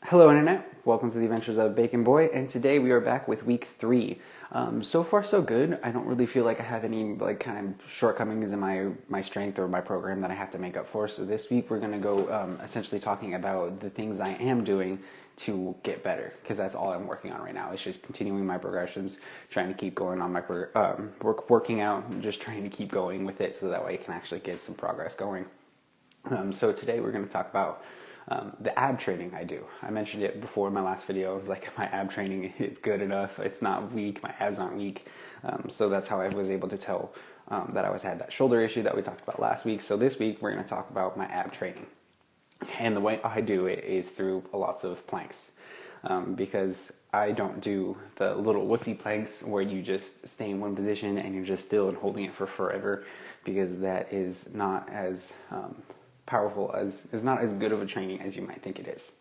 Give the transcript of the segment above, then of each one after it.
Hello Internet, welcome to the Adventures of Bacon Boy, and today we are back with week 3. So far so good. I don't really feel like I have any kind of shortcomings in my strength or my program that I have to make up for. So this week we're going to go essentially talking about the things I am doing to get better, because that's all I'm working on right now. It's just continuing my progressions, trying to keep going on my working out, just trying to keep going with it so that way I can actually get some progress going. So today we're going to talk about the ab training I do. I mentioned it before in my last video. It's like my ab training is good enough. It's not weak. My abs aren't weak. So that's how I was able to tell that I had that shoulder issue that we talked about last week. So this week we're going to talk about my ab training. And the way I do it is through lots of planks. Because I don't do the little wussy planks where you just stay in one position and you're just still and holding it for forever, because that is not as powerful is not as good of a training as you might think it is,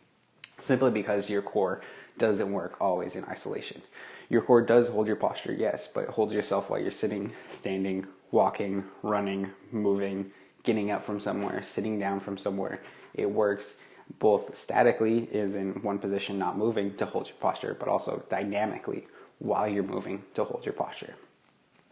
simply because your core doesn't work always in isolation. Your core does hold your posture, yes, but it holds yourself while you're sitting, standing, walking, running, moving, getting up from somewhere, sitting down from somewhere. It works both statically, is in one position not moving, to hold your posture, but also dynamically while you're moving to hold your posture.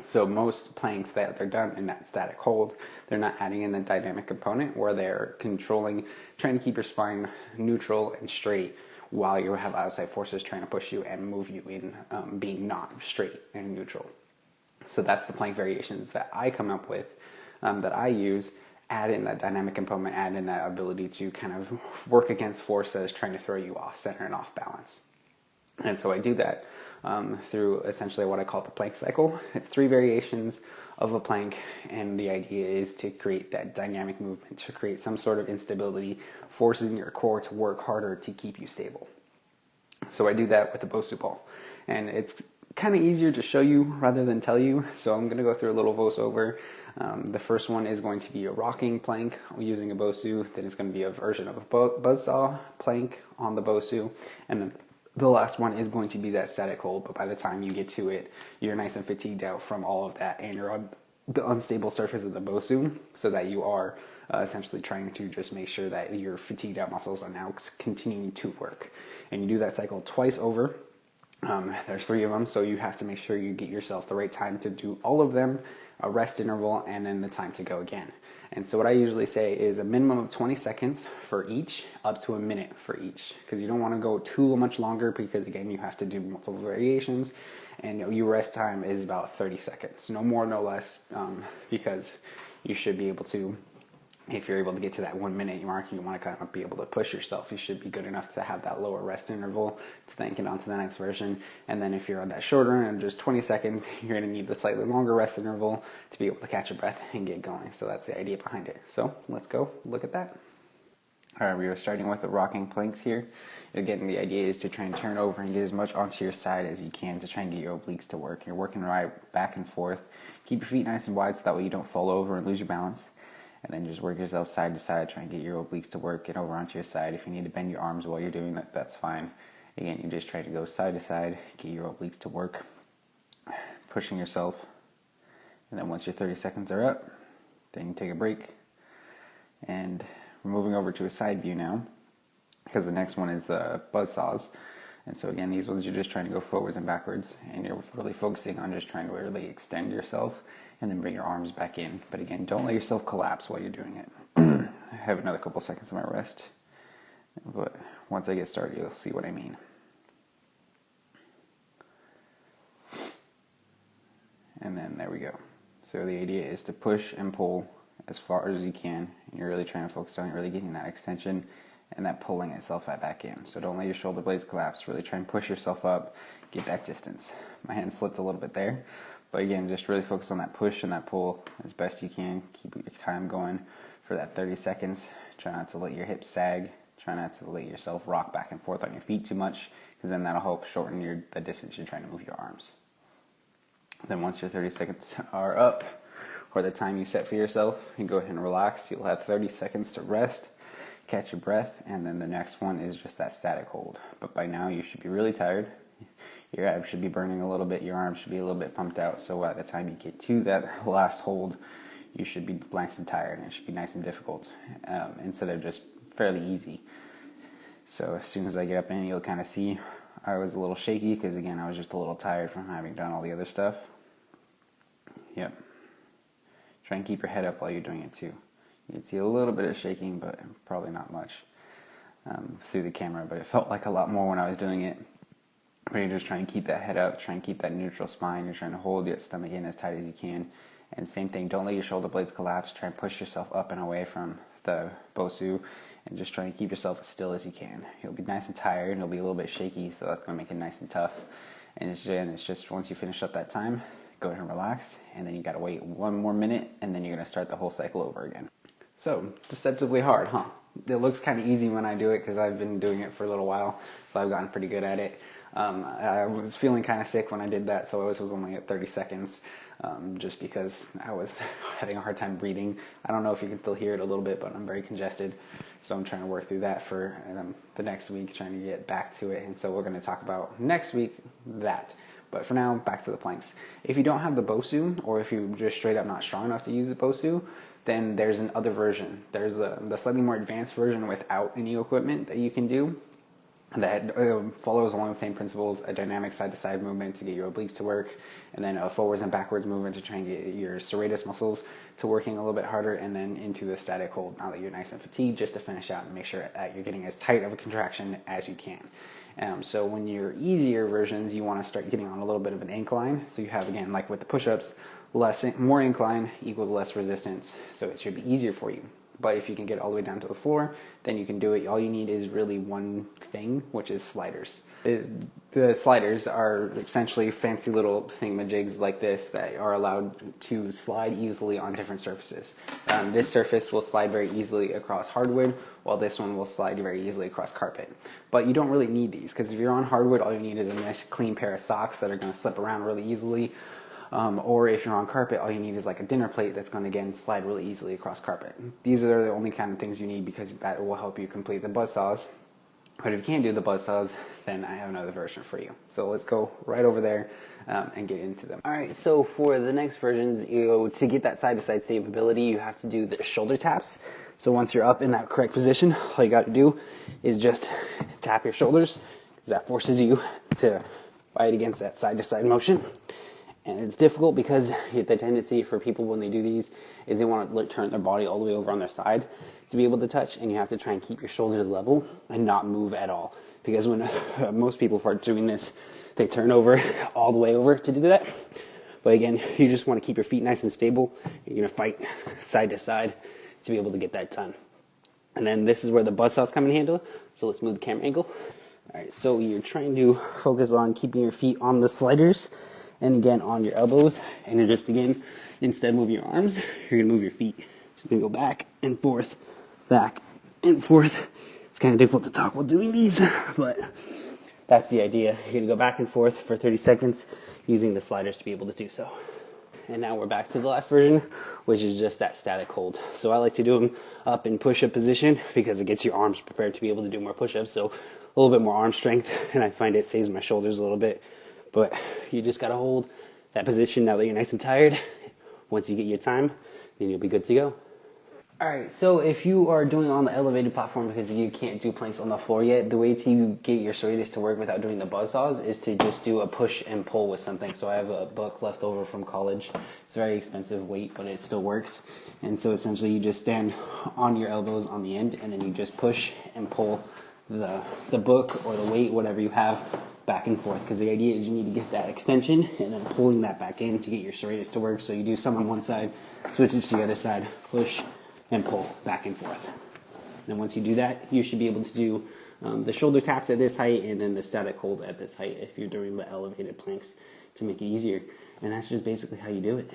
So most planks that they're done in that static hold, they're not adding in the dynamic component where they're controlling, trying to keep your spine neutral and straight while you have outside forces trying to push you and move you in being not straight and neutral. So that's the plank variations that I come up with, that I use. Add in that dynamic component, add in that ability to kind of work against forces trying to throw you off center and off balance. And so I do that through essentially what I call the plank cycle. It's 3 variations of a plank, and the idea is to create that dynamic movement, to create some sort of instability, forcing your core to work harder to keep you stable. So I do that with the Bosu ball, and it's kind of easier to show you rather than tell you, so I'm going to go through a little voiceover. The first one is going to be a rocking plank using a Bosu, then it's going to be a version of a buzzsaw plank on the Bosu, and then the last one is going to be that static hold, but by the time you get to it, you're nice and fatigued out from all of that, and you're on the unstable surface of the Bosu, so that you are essentially trying to just make sure that your fatigued out muscles are now continuing to work. And you do that cycle twice over. There's 3 of them, so you have to make sure you get yourself the right time to do all of them, a rest interval, and then the time to go again. And so what I usually say is a minimum of 20 seconds for each, up to a minute for each, because you don't want to go too much longer, because again, you have to do multiple variations, and your rest time is about 30 seconds, no more, no less, because you should be able to, if you're able to get to that 1 minute mark, you want to kind of be able to push yourself. You should be good enough to have that lower rest interval to then get on to the next version. And then if you're on that shorter and just 20 seconds, you're going to need the slightly longer rest interval to be able to catch your breath and get going. So that's the idea behind it. So let's go look at that. All right, we are starting with the rocking planks here. Again, the idea is to try and turn over and get as much onto your side as you can to try and get your obliques to work. You're working right back and forth. Keep your feet nice and wide so that way you don't fall over and lose your balance. And then just work yourself side to side, try and get your obliques to work, get over onto your side. If you need to bend your arms while you're doing that, that's fine. Again, you just try to go side to side, get your obliques to work, pushing yourself. And then once your 30 seconds are up, then you take a break. And we're moving over to a side view now, because the next one is the buzz saws. And so again, these ones you're just trying to go forwards and backwards, and you're really focusing on just trying to really extend yourself and then bring your arms back in. But again, don't let yourself collapse while you're doing it. I have another couple seconds of my rest, but once I get started, you'll see what I mean. And then there we go. So the idea is to push and pull as far as you can, and you're really trying to focus on really getting that extension and that pulling itself back in. So don't let your shoulder blades collapse. Really try and push yourself up, get that distance. My hand slipped a little bit there, but again, just really focus on that push and that pull as best you can. Keep your time going for that 30 seconds. Try not to let your hips sag. Try not to let yourself rock back and forth on your feet too much, because then that'll help shorten the distance you're trying to move your arms. Then once your 30 seconds are up, or the time you set for yourself, you go ahead and relax. You'll have 30 seconds to rest, catch your breath, and then the next one is just that static hold. But by now you should be really tired. Your abs should be burning a little bit, your arms should be a little bit pumped out, so by the time you get to that last hold, you should be nice and tired, and it should be nice and difficult, instead of just fairly easy. So as soon as I get up in, you'll kind of see I was a little shaky because, again, I was just a little tired from having done all the other stuff. Yep. Try and keep your head up while you're doing it too. You can see a little bit of shaking, but probably not much through the camera, but it felt like a lot more when I was doing it. But you're just trying to keep that head up, try and keep that neutral spine. You're trying to hold your stomach in as tight as you can. And same thing, don't let your shoulder blades collapse. Try and push yourself up and away from the Bosu, and just try and keep yourself as still as you can. You'll be nice and tired, and you'll be a little bit shaky, so that's going to make it nice and tough. And it's just once you finish up that time, go ahead and relax, and then you got to wait 1 more minute, and then you're going to start the whole cycle over again. So, deceptively hard, huh? It looks kind of easy when I do it because I've been doing it for a little while, so I've gotten pretty good at it. I was feeling kind of sick when I did that, so I was only at 30 seconds, just because I was having a hard time breathing. I don't know if you can still hear it a little bit, but I'm very congested, so I'm trying to work through that for the next week, trying to get back to it. And so we're going to talk about next week that. But for now, back to the planks. If you don't have the Bosu, or if you're just straight up not strong enough to use the Bosu, then there's another version. There's the slightly more advanced version without any equipment that you can do that follows along the same principles: a dynamic side-to-side movement to get your obliques to work, and then a forwards and backwards movement to try and get your serratus muscles to working a little bit harder, and then into the static hold now that you're nice and fatigued, just to finish out and make sure that you're getting as tight of a contraction as you can. So when you're easier versions, you want to start getting on a little bit of an incline. So you have, again, like with the push-ups, more incline equals less resistance, so it should be easier for you. But if you can get all the way down to the floor, then you can do it. All you need is really one thing, which is sliders. The sliders are essentially fancy little thingamajigs like this that are allowed to slide easily on different surfaces. This surface will slide very easily across hardwood, while this one will slide very easily across carpet. But you don't really need these, because if you're on hardwood, all you need is a nice clean pair of socks that are going to slip around really easily. Or if you're on carpet, all you need is like a dinner plate that's going to, again, slide really easily across carpet. These are the only kind of things you need, because that will help you complete the buzzsaws. But if you can't do the buzzsaws, then I have another version for you. So let's go right over there and get into them. All right, so for the next versions, to get that side-to-side stability, you have to do the shoulder taps. So once you're up in that correct position, all you got to do is just tap your shoulders, because that forces you to fight against that side-to-side motion. And it's difficult because the tendency for people when they do these is they want to turn their body all the way over on their side to be able to touch, and you have to try and keep your shoulders level and not move at all. Because when most people start doing this, they turn over all the way over to do that. But again, you just want to keep your feet nice and stable. You're going to fight side to side to be able to get that done. And then this is where the buzzsaws come in handy. So let's move the camera angle. All right, so you're trying to focus on keeping your feet on the sliders, and again on your elbows, and you're just, again, instead of moving your arms, you're going to move your feet. So you're going to go back and forth, back and forth. It's kind of difficult to talk while doing these, but that's the idea. You're going to go back and forth for 30 seconds using the sliders to be able to do so. And now we're back to the last version, which is just that static hold. So I like to do them up in push-up position because it gets your arms prepared to be able to do more push-ups, so a little bit more arm strength, and I find it saves my shoulders a little bit. But you just got to hold that position now that you're nice and tired. Once you get your time, then you'll be good to go. Alright, so if you are doing it on the elevated platform because you can't do planks on the floor yet, the way to get your serratus to work without doing the buzzsaws is to just do a push and pull with something. So I have a book left over from college. It's a very expensive weight, but it still works. And so essentially you just stand on your elbows on the end, and then you just push and pull the book or the weight, whatever you have, back and forth, because the idea is you need to get that extension and then pulling that back in to get your serratus to work. So you do some on one side, switch it to the other side, push and pull back and forth. And once you do that, you should be able to do the shoulder taps at this height and then the static hold at this height if you're doing the elevated planks to make it easier. And that's just basically how you do it.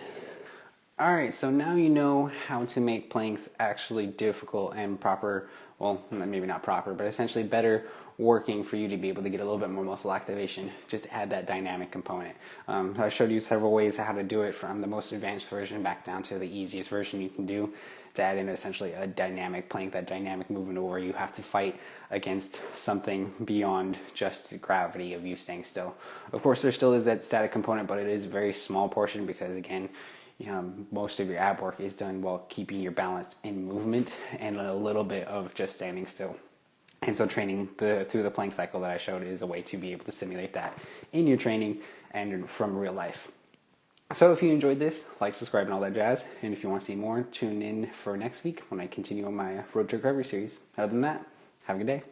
Alright, so now you know how to make planks actually difficult and proper, well, maybe not proper, but essentially better working for you to be able to get a little bit more muscle activation, just to add that dynamic component. I showed you several ways how to do it, from the most advanced version back down to the easiest version you can do, to add in essentially a dynamic plank, that dynamic movement where you have to fight against something beyond just the gravity of you staying still. Of course, there still is that static component, but it is a very small portion because, again, most of your ab work is done while keeping your balance in movement and a little bit of just standing still. And so training through the plank cycle that I showed is a way to be able to simulate that in your training and from real life. So if you enjoyed this, like, subscribe, and all that jazz. And if you want to see more, tune in for next week when I continue on my Road to Recovery series. Other than that, have a good day.